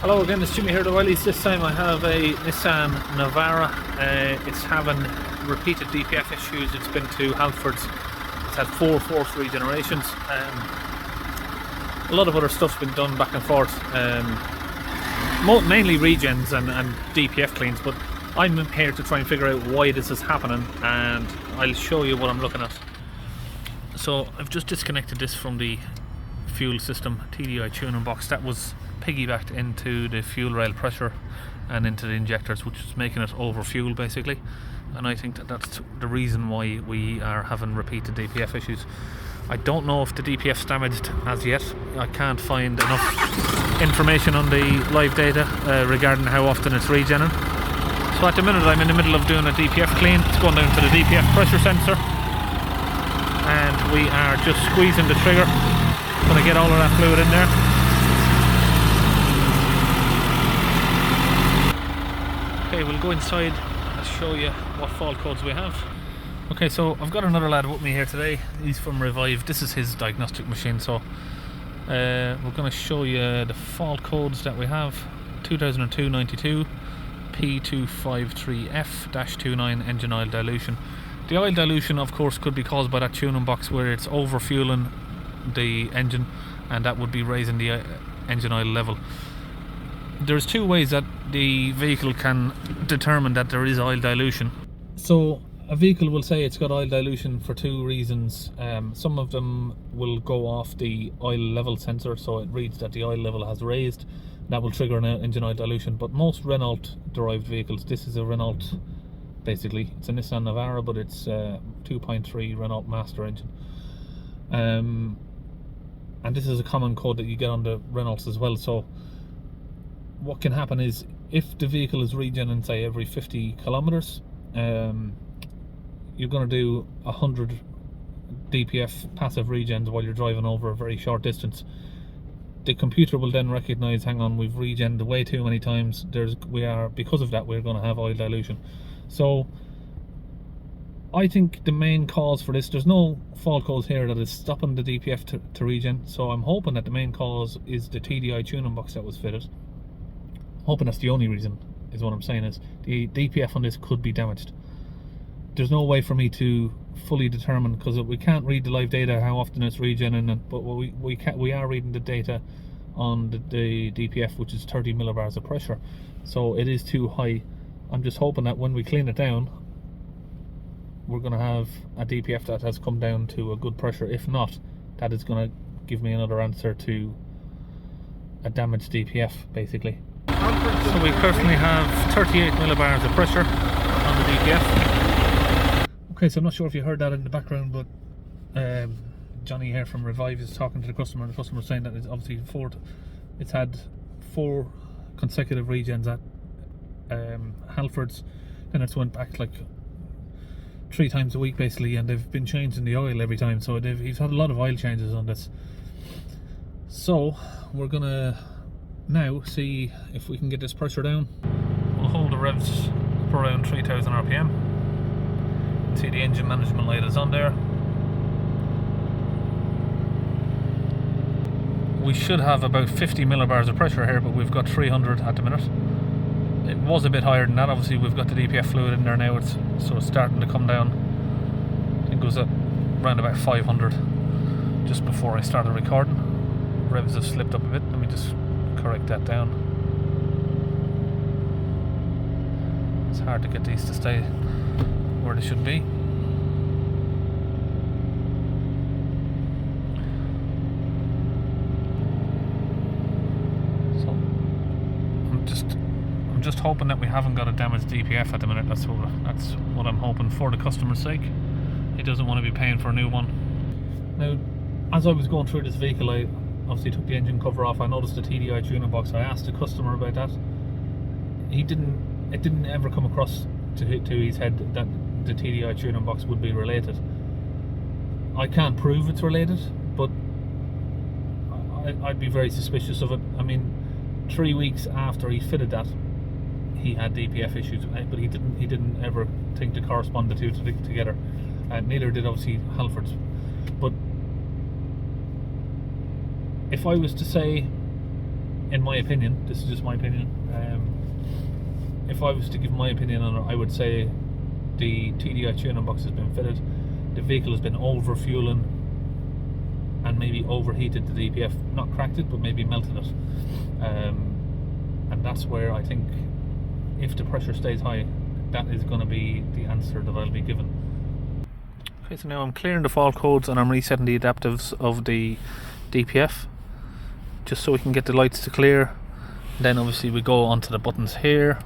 Hello again, it's Jimmy here at O'Reilly's. This time I have a Nissan Navara. It's having repeated DPF issues. It's been to Halfords. It's had 4 forced regenerations. A lot of other stuff's been done back and forth. Mainly regens and DPF cleans, but I'm here to try and figure out why this is happening, and I'll show you what I'm looking at. So I've just disconnected this from the fuel system TDI tuning box that was piggybacked into the fuel rail pressure and into the injectors, which is making it overfuel basically, and I think that's the reason why we are having repeated DPF issues. I don't know if the DPF's damaged as yet. I can't find enough information on the live data regarding how often it's regenerating. So at the minute I'm in the middle of doing a DPF clean. It's going down to the DPF pressure sensor and we are just squeezing the trigger. Going to get all of that fluid in there. Okay, we'll go inside and show you what fault codes we have. Okay, so I've got another lad with me here today. He's from Revive. This is his diagnostic machine, so we're going to show you the fault codes that we have. 2002-92 P253F-29 engine oil dilution. The oil dilution of course could be caused by that tuning box where it's overfueling the engine, and that would be raising the engine oil level. There's 2 ways that the vehicle can determine that there is oil dilution. So a vehicle will say it's got oil dilution for 2 reasons. Some of them will go off the oil level sensor, so it reads that the oil level has raised. That will trigger an engine oil dilution. But most Renault derived vehicles, this is a Renault basically, it's a Nissan Navara, but it's 2.3 Renault Master engine. And this is a common code that you get on the Renaults as well. So what can happen is, if the vehicle is regenerating say every 50 kilometers, you're going to do 100 DPF passive regens while you're driving over a very short distance. The computer will then recognize, hang on, we've regened way too many times. Because of that, we're going to have oil dilution. So I think the main cause for this, there's no fault codes here that is stopping the DPF to regen, so I'm hoping that the main cause is the TDI tuning box that was fitted. I'm hoping that's the only reason, is what I'm saying, is the DPF on this could be damaged. There's no way for me to fully determine, because we can't read the live data how often it's regenerating, but we are reading the data on the DPF, which is 30 millibars of pressure, so it is too high. I'm just hoping that when we clean it down, we're going to have a DPF that has come down to a good pressure. If not, that is going to give me another answer to a damaged DPF basically. So we currently have 38 millibars of pressure on the DPF. Okay, so I'm not sure if you heard that in the background, but Johnny here from Revive is talking to the customer, and the customer is saying that it's obviously it's had 4 consecutive regens at Halfords, then it's went back like 3 times a week basically, and they've been changing the oil every time, so he's had a lot of oil changes on this. So we're gonna now see if we can get this pressure down. We'll hold the revs up around 3000 RPM. See the engine management light is on there. We should have about 50 millibars of pressure here, but we've got 300 at the minute. It was a bit higher than that. Obviously we've got the DPF fluid in there now, it's starting to come down. I think it was at around about 500 just before I started recording. Revs have slipped up a bit. Let me just correct that down. It's hard to get these to stay where they should be. So I'm just hoping that we haven't got a damaged DPF at the minute. That's what I'm hoping, for the customer's sake. He doesn't want to be paying for a new one. Now, as I was going through this vehicle, I obviously took the engine cover off. I noticed the TDI tuning box. I asked the customer about that. It didn't ever come across to his head that the TDI tuning box would be related. I can't prove it's related, but I'd be very suspicious of it. I mean, 3 weeks after he fitted that, he had DPF issues, but he didn't ever think to correspond the two together. Neither did obviously Halford's. But if I was to say, in my opinion, this is just my opinion, if I was to give my opinion on it, I would say the TDI tuning box has been fitted, the vehicle has been overfueling and maybe overheated the DPF, not cracked it, but maybe melted it. And that's where I think, if the pressure stays high, that is going to be the answer that I'll be given. Okay, so now I'm clearing the fault codes and I'm resetting the adaptives of the DPF, just so we can get the lights to clear. Then obviously we go onto the buttons here,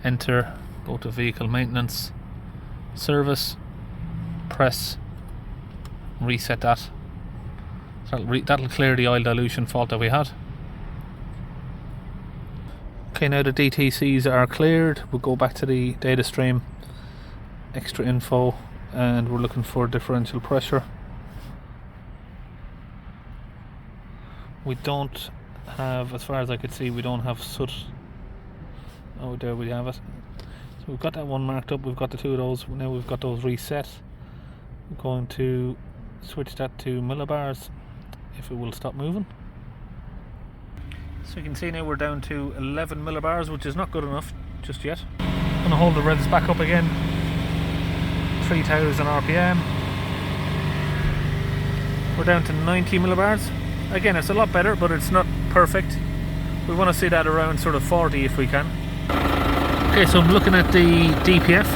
enter, go to vehicle maintenance, service, press, reset that. That'll clear the oil dilution fault that we had. Okay, now the DTCs are cleared. We'll go back to the data stream, extra info, and we're looking for differential pressure. We don't have, as far as I could see, we don't have soot. Oh, there we have it. So we've got that one marked up, we've got the two of those. Now we've got those reset. We're going to switch that to millibars, if it will stop moving. So you can see now we're down to 11 millibars, which is not good enough just yet. I'm going to hold the revs back up again. 3000 RPM. We're down to 90 millibars. Again, it's a lot better, but it's not perfect. We want to see that around sort of 40 if we can. Okay, so I'm looking at the DPF.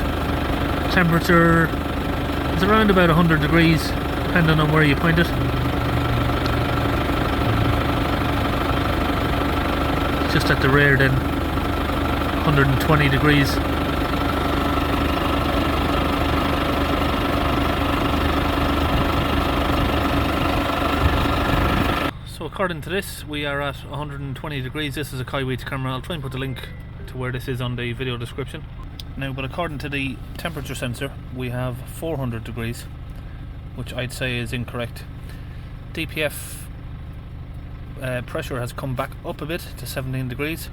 Temperature is around about 100 degrees, depending on where you point it. Just at the rear then, 120 degrees. So according to this, we are at 120 degrees. This is a Kaiweets camera. I'll try and put the link to where this is on the video description. Now, but according to the temperature sensor, we have 400 degrees, which I'd say is incorrect. DPF pressure has come back up a bit to 17 degrees,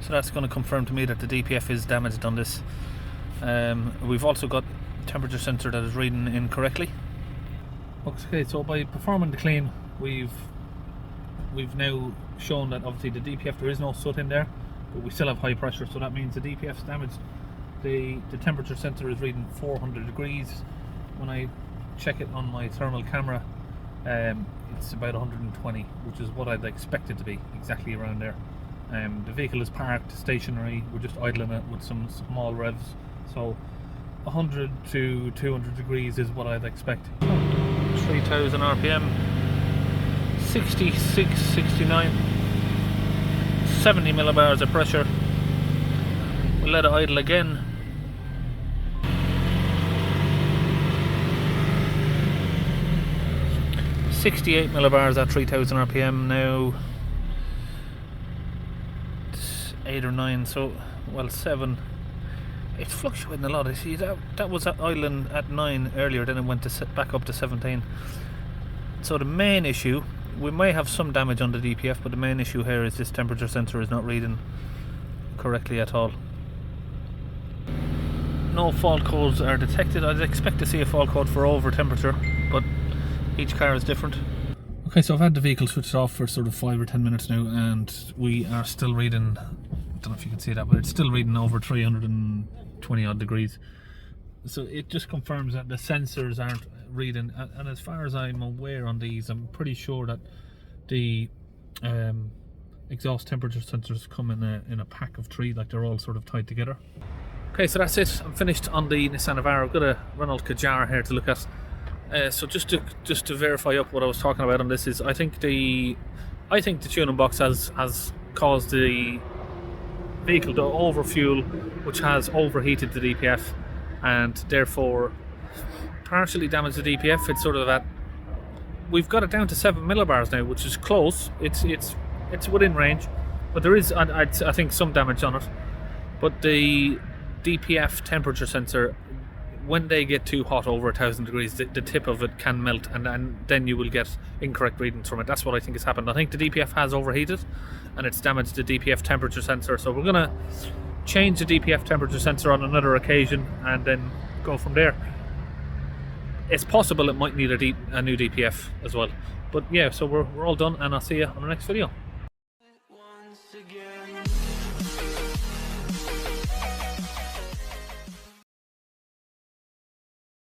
so that's going to confirm to me that the DPF is damaged on this. We've also got temperature sensor that is reading incorrectly. Okay, so by performing the clean, we've now shown that obviously the DPF, there is no soot in there, but we still have high pressure, so that means the DPF's damaged. The temperature sensor is reading 400 degrees. When I check it on my thermal camera, it's about 120, which is what I'd expect it to be, exactly around there. The vehicle is parked stationary, we're just idling it with some small revs, so 100 to 200 degrees is what I'd expect. 3000 RPM, 66, 69, 70 millibars of pressure. We'll let it idle again. .68 millibars at 3000 RPM now. It's 8 or 9, so, well, 7. It's fluctuating a lot. I see that was at idling at 9 earlier, then it went to back up to 17. So the main issue, we may have some damage on the DPF, but the main issue here is this temperature sensor is not reading correctly at all. No fault codes are detected. I'd expect to see a fault code for over temperature, but each car is different. Okay, so I've had the vehicle switched off for sort of 5 or 10 minutes now, and we are still reading, I don't know if you can see that, but it's still reading over 320 odd degrees. So it just confirms that the sensors aren't reading, and as far as I'm aware on these, I'm pretty sure that the exhaust temperature sensors come in a pack of 3, like they're all sort of tied together. Okay, so that's it. I'm finished on the Nissan Navara. I've got a Renault Kadjar here to look at. So just to verify up what I was talking about on this is, I think the tuning box has caused the vehicle to overfuel, which has overheated the DPF and therefore partially damaged the DPF. It's sort of at, we've got it down to 7 millibars now, which is close. It's within range, but there is I think some damage on it. But the DPF temperature sensor, when they get too hot over 1000 degrees, the tip of it can melt, and then you will get incorrect readings from it. That's what I think has happened. I think the DPF has overheated and it's damaged the DPF temperature sensor, so we're going to change the DPF temperature sensor on another occasion and then go from there. it's possible it might need a new DPF as well. But yeah, so we're all done, and I'll see you on the next video. Once again.